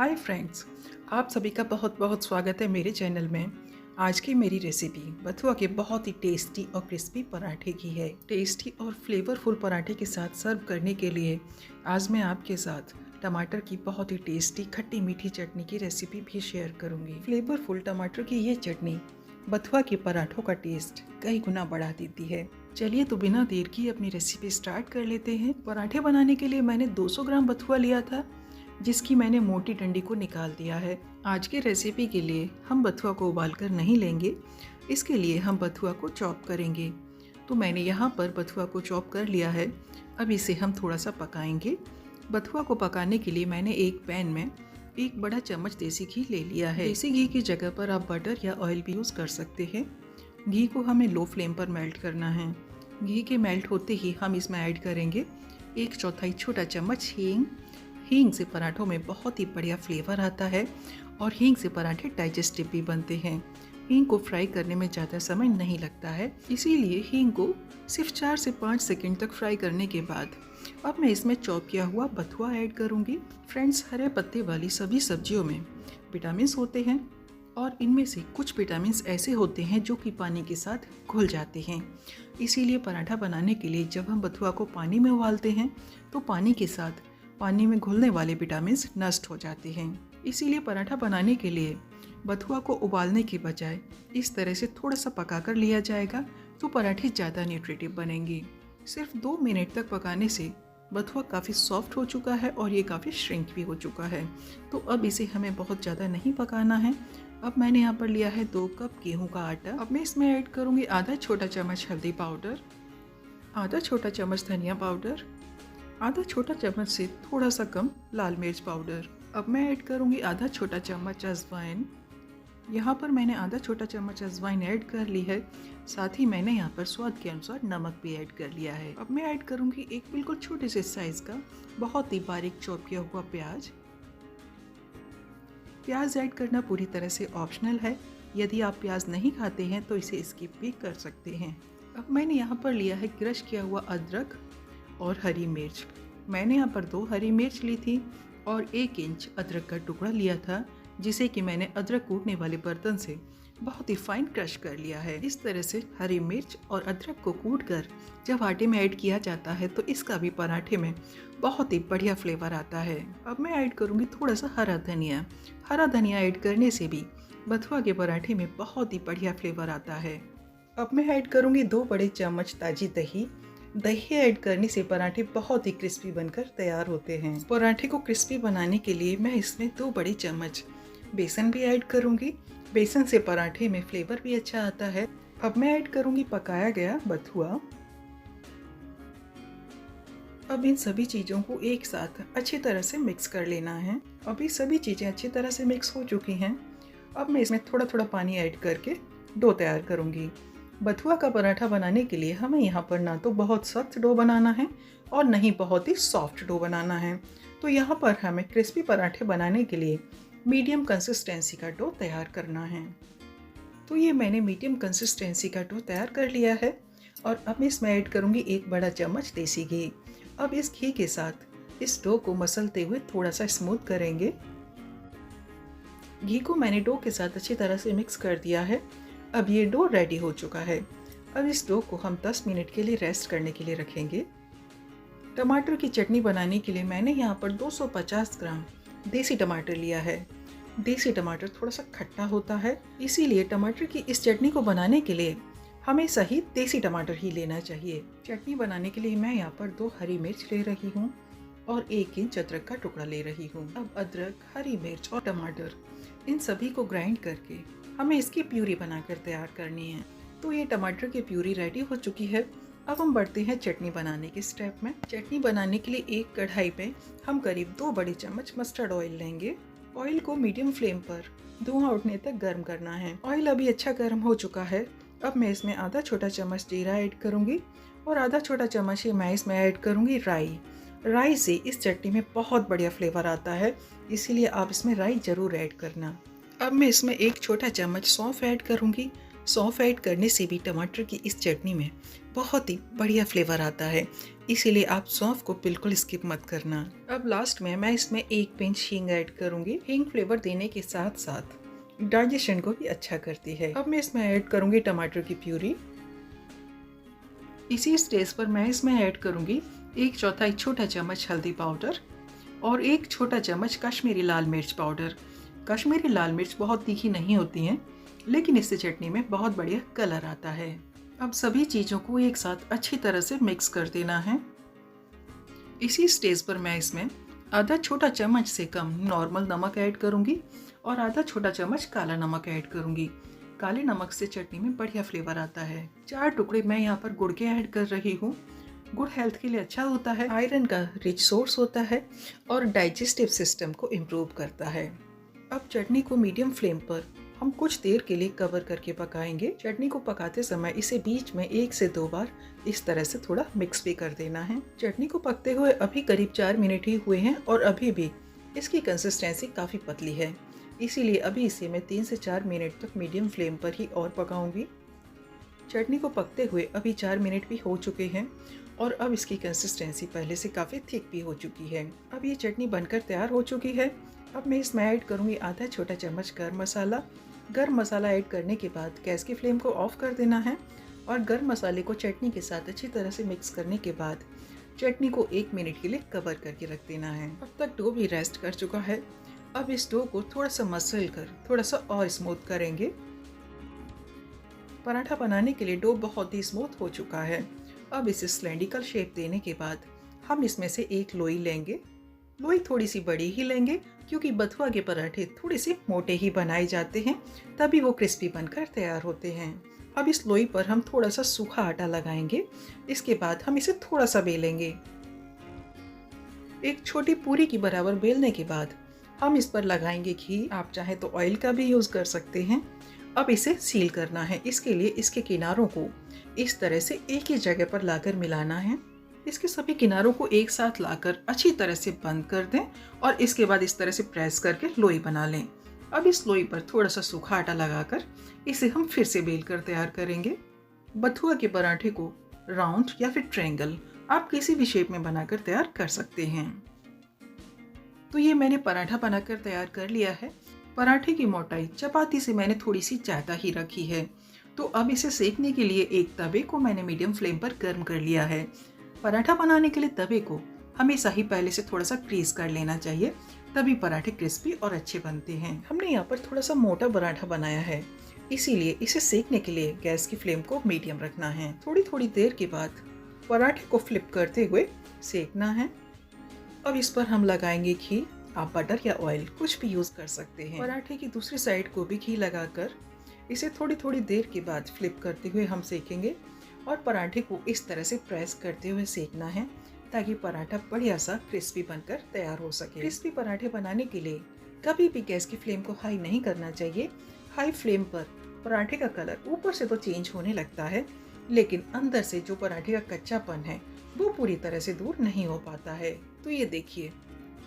Hi friends, आप सभी का बहुत बहुत स्वागत है मेरे चैनल में। आज की मेरी रेसिपी बथुआ के बहुत ही टेस्टी और क्रिस्पी पराठे की है। टेस्टी और फ्लेवरफुल पराठे के साथ सर्व करने के लिए आज मैं आपके साथ टमाटर की बहुत ही टेस्टी खट्टी मीठी चटनी की रेसिपी भी शेयर करूंगी। फ्लेवरफुल टमाटर की ये चटनी बथुआ के पराठों का टेस्ट कई गुना बढ़ा देती है। चलिए तो बिना देर की अपनी रेसिपी स्टार्ट कर लेते हैं। पराठे बनाने के लिए मैंने 200 ग्राम बथुआ लिया था, जिसकी मैंने मोटी डंडी को निकाल दिया है। आज की रेसिपी के लिए हम बथुआ को उबालकर नहीं लेंगे, इसके लिए हम बथुआ को चॉप करेंगे। तो मैंने यहाँ पर बथुआ को चॉप कर लिया है। अब इसे हम थोड़ा सा पकाएंगे। बथुआ को पकाने के लिए मैंने एक पैन में एक बड़ा चम्मच देसी घी ले लिया है। देसी घी की जगह पर आप बटर या ऑयल भी यूज़ कर सकते हैं। घी को हमें लो फ्लेम पर मेल्ट करना है। घी के मेल्ट होते ही हम इसमें ऐड करेंगे 1/4 छोटा चम्मच हींग। हींग से पराठों में बहुत ही बढ़िया फ्लेवर आता है और हींग से पराठे डाइजेस्टिव भी बनते हैं। हींग को फ्राई करने में ज़्यादा समय नहीं लगता है, इसीलिए हींग को सिर्फ 4 से 5 सेकंड तक फ्राई करने के बाद अब मैं इसमें चॉप किया हुआ बथुआ ऐड करूंगी। फ्रेंड्स, हरे पत्ते वाली सभी सब्जियों में विटामिन्स होते हैं और इनमें से कुछ विटामिन्स ऐसे होते हैं जो कि पानी के साथ घुल जाते हैं। इसीलिए पराठा बनाने के लिए जब हम बथुआ को पानी में उबालते हैं तो पानी में घुलने वाले विटामिन्स नष्ट हो जाते हैं। इसीलिए पराठा बनाने के लिए बथुआ को उबालने के बजाय इस तरह से थोड़ा सा पका कर लिया जाएगा तो पराठे ज़्यादा न्यूट्रिटिव बनेंगे। सिर्फ 2 मिनट तक पकाने से बथुआ काफ़ी सॉफ्ट हो चुका है और ये काफ़ी श्रिंक भी हो चुका है। तो अब इसे हमें बहुत ज़्यादा नहीं पकाना है। अब मैंने यहाँ पर लिया है 2 कप गेहूं का आटा। अब मैं इसमें ऐड करूँगी आधा छोटा चम्मच हल्दी पाउडर, आधा छोटा चम्मच धनिया पाउडर, आधा छोटा चम्मच से थोड़ा सा कम लाल मिर्च पाउडर। अब मैं ऐड करूँगी आधा छोटा चम्मच अजवाइन। यहाँ पर मैंने आधा छोटा चम्मच अजवाइन ऐड कर ली है। साथ ही मैंने यहाँ पर स्वाद के अनुसार नमक भी ऐड कर लिया है। अब मैं ऐड करूँगी एक बिल्कुल छोटे से साइज़ का बहुत ही बारीक चॉप किया हुआ प्याज। प्याज ऐड करना पूरी तरह से ऑप्शनल है। यदि आप प्याज नहीं खाते हैं तो इसे स्किप भी कर सकते हैं। अब मैंने यहाँ पर लिया है क्रश किया हुआ अदरक और हरी मिर्च। मैंने यहाँ पर 2 हरी मिर्च ली थी और 1 इंच अदरक का टुकड़ा लिया था, जिसे कि मैंने अदरक कूटने वाले बर्तन से बहुत ही फाइन क्रश कर लिया है। इस तरह से हरी मिर्च और अदरक को कूट कर जब आटे में ऐड किया जाता है तो इसका भी पराठे में बहुत ही बढ़िया फ्लेवर आता है। अब मैं ऐड करूँगी थोड़ा सा हरा धनिया। हरा धनिया ऐड करने से भी बथुआ के पराठे में बहुत ही बढ़िया फ्लेवर आता है। अब मैं ऐड करूँगी 2 बड़े चम्मच ताजी दही। दही ऐड करने से पराठे बहुत ही क्रिस्पी बनकर तैयार होते हैं। पराठे को क्रिस्पी बनाने के लिए मैं इसमें 2 बड़े चम्मच बेसन भी ऐड करूंगी। बेसन से पराठे में फ्लेवर भी अच्छा आता है। अब मैं ऐड करूंगी पकाया गया बथुआ। अब इन सभी चीज़ों को एक साथ अच्छी तरह से मिक्स कर लेना है। अभी सभी चीज़ें अच्छी तरह से मिक्स हो चुकी हैं। अब मैं इसमें थोड़ा थोड़ा पानी ऐड करके डो तैयार करूंगी। बथुआ का पराठा बनाने के लिए हमें यहाँ पर ना तो बहुत सख्त डो बनाना है और ना ही बहुत ही सॉफ्ट डो बनाना है। तो यहाँ पर हमें क्रिस्पी पराठे बनाने के लिए मीडियम कंसिस्टेंसी का डो तैयार करना है। तो ये मैंने मीडियम कंसिस्टेंसी का डो तैयार कर लिया है और अब इसमें ऐड करूँगी 1 बड़ा चम्मच देसी घी। अब इस घी के साथ इस डो को मसलते हुए थोड़ा सा स्मूथ करेंगे। घी को मैंने डो के साथ अच्छी तरह से मिक्स कर दिया है। अब ये डो रेडी हो चुका है। अब इस डो को हम 10 मिनट के लिए रेस्ट करने के लिए रखेंगे। टमाटर की चटनी बनाने के लिए मैंने यहाँ पर 250 ग्राम देसी टमाटर लिया है। देसी टमाटर थोड़ा सा खट्टा होता है, इसीलिए टमाटर की इस चटनी को बनाने के लिए हमेशा ही देसी टमाटर ही लेना चाहिए। चटनी बनाने के लिए मैं यहाँ पर 2 हरी मिर्च ले रही हूँ और 1 इंच अदरक का टुकड़ा ले रही हूँ। अब अदरक, हरी मिर्च और टमाटर इन सभी को ग्राइंड करके हमें इसकी प्यूरी बनाकर तैयार करनी है। तो ये टमाटर की प्यूरी रेडी हो चुकी है। अब हम बढ़ते हैं चटनी बनाने के स्टेप में। चटनी बनाने के लिए एक कढ़ाई में हम करीब 2 बड़े चम्मच मस्टर्ड ऑयल लेंगे। ऑयल को मीडियम फ्लेम पर धुआं उठने तक गर्म करना है। ऑयल अभी अच्छा गर्म हो चुका है। अब मैं इसमें आधा छोटा चम्मच जीरा ऐड करूँगी और आधा छोटा चम्मच ही मैं इसमें ऐड करूँगी राई। राई से इस चटनी में बहुत बढ़िया फ्लेवर आता है, इसीलिए आप इसमें राई ज़रूर ऐड करना। अब मैं इसमें 1 छोटा चम्मच सौंफ ऐड करूँगी। सौंफ ऐड करने से भी टमाटर की इस चटनी में बहुत ही बढ़िया फ्लेवर आता है, इसीलिए आप सौंफ को बिल्कुल स्किप मत करना। अब लास्ट में मैं इसमें 1 पिंच हींग ऐड करूंगी। हींग फ्लेवर देने के साथ साथ डाइजेशन को भी अच्छा करती है। अब मैं इसमें ऐड करूंगी टमाटर की प्यूरी। इसी स्टेज पर मैं इसमें ऐड करूंगी 1/4 छोटा चम्मच हल्दी पाउडर और 1 छोटा चम्मच कश्मीरी लाल मिर्च पाउडर। कश्मीरी लाल मिर्च बहुत तीखी नहीं होती हैं, लेकिन इससे चटनी में बहुत बढ़िया कलर आता है। अब सभी चीज़ों को एक साथ अच्छी तरह से मिक्स कर देना है। इसी स्टेज पर मैं इसमें आधा छोटा चम्मच से कम नॉर्मल नमक ऐड करूंगी और आधा छोटा चम्मच काला नमक ऐड करूंगी। काले नमक से चटनी में बढ़िया फ्लेवर आता है। 4 टुकड़े मैं यहाँ पर गुड़ के ऐड कर रही हूँ। गुड़ हेल्थ के लिए अच्छा होता है, आयरन का रिच सोर्स होता है और डाइजेस्टिव सिस्टम को इम्प्रूव करता है। अब चटनी को मीडियम फ्लेम पर हम कुछ देर के लिए कवर करके पकाएंगे। चटनी को पकाते समय इसे बीच में 1 से 2 बार इस तरह से थोड़ा मिक्स भी कर देना है। चटनी को पकते हुए अभी करीब 4 मिनट ही हुए हैं और अभी भी इसकी कंसिस्टेंसी काफ़ी पतली है, इसीलिए अभी इसे मैं 3 से 4 मिनट तक मीडियम फ्लेम पर ही और पकाऊंगी। चटनी को पकते हुए अभी 4 मिनट भी हो चुके हैं और अब इसकी कंसिस्टेंसी पहले से काफ़ी थिक भी हो चुकी है। अब ये चटनी बनकर तैयार हो चुकी है। अब मैं इसमें ऐड करूँगी आधा छोटा चम्मच गरम मसाला। गरम मसाला ऐड करने के बाद गैस की फ्लेम को ऑफ कर देना है और गरम मसाले को चटनी के साथ अच्छी तरह से मिक्स करने के बाद चटनी को 1 मिनट के लिए कवर करके रख देना है। अब तक डो भी रेस्ट कर चुका है। अब इस डो को थोड़ा सा मसल कर थोड़ा सा और स्मूथ करेंगे। पराठा बनाने के लिए डो बहुत ही स्मूथ हो चुका है। अब इसे सिलेंड्रिकल शेप देने के बाद हम इसमें से एक लोई लेंगे। लोई थोड़ी सी बड़ी ही लेंगे क्योंकि बथुआ के पराठे थोड़े से मोटे ही बनाए जाते हैं, तभी वो क्रिस्पी बनकर तैयार होते हैं। अब इस लोई पर हम थोड़ा सा सूखा आटा लगाएंगे। इसके बाद हम इसे थोड़ा सा बेलेंगे। एक छोटी पूरी की बराबर बेलने के बाद हम इस पर लगाएंगे घी। आप चाहे तो ऑयल का भी यूज़ कर सकते हैं। अब इसे सील करना है। इसके लिए इसके किनारों को इस तरह से एक ही जगह पर लाकर मिलाना है। इसके सभी किनारों को एक साथ लाकर अच्छी तरह से बंद कर दें और इसके बाद इस तरह से प्रेस करके लोई बना लें। अब इस लोई पर थोड़ा सा सूखा आटा लगाकर इसे हम फिर से बेल कर तैयार करेंगे। बथुआ के पराठे को राउंड या फिर ट्रायंगल आप किसी भी शेप में बनाकर तैयार कर सकते हैं। तो ये मैंने पराठा बनाकर तैयार कर लिया है। पराठे की मोटाई चपाती से मैंने थोड़ी सी ज़्यादा ही रखी है। तो अब इसे सेकने के लिए एक तवे को मैंने मीडियम फ्लेम पर गर्म कर लिया है। पराठा बनाने के लिए तवे को हमेशा ही पहले से थोड़ा सा ग्रीस कर लेना चाहिए, तभी पराठे क्रिस्पी और अच्छे बनते हैं। हमने यहाँ पर थोड़ा सा मोटा पराठा बनाया है, इसीलिए इसे सेकने के लिए गैस की फ्लेम को मीडियम रखना है। थोड़ी थोड़ी देर के बाद पराठे को फ्लिप करते हुए सेकना है। अब इस पर हम लगाएंगे घी। आप बटर या ऑयल कुछ भी यूज़ कर सकते हैं। पराठे की दूसरी साइड को भी घी लगाकर इसे थोड़ी थोड़ी देर के बाद फ्लिप करते हुए हम सेकेंगे और पराठे को इस तरह से प्रेस करते हुए सेकना है ताकि पराठा बढ़िया सा क्रिस्पी बनकर तैयार हो सके। क्रिस्पी पराठे बनाने के लिए कभी भी गैस की फ्लेम को हाई नहीं करना चाहिए। हाई फ्लेम पर पराठे का कलर ऊपर से तो चेंज होने लगता है, लेकिन अंदर से जो पराठे का कच्चापन है वो पूरी तरह से दूर नहीं हो पाता है। तो ये देखिए,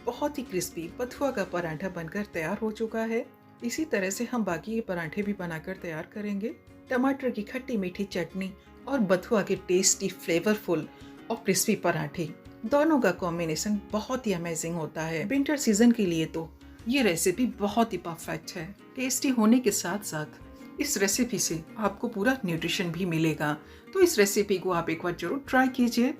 बहुत ही क्रिस्पी बथुआ का पराठा बनकर तैयार हो चुका है। इसी तरह से हम बाकी के पराठे भी बनाकर तैयार करेंगे। टमाटर की खट्टी मीठी चटनी और बथुआ के टेस्टी फ्लेवरफुल और क्रिस्पी पराठे, दोनों का कॉम्बिनेशन बहुत ही अमेजिंग होता है। विंटर सीजन के लिए तो ये रेसिपी बहुत ही परफेक्ट है। टेस्टी होने के साथ साथ इस रेसिपी से आपको पूरा न्यूट्रिशन भी मिलेगा। तो इस रेसिपी को आप एक बार जरूर ट्राई कीजिए।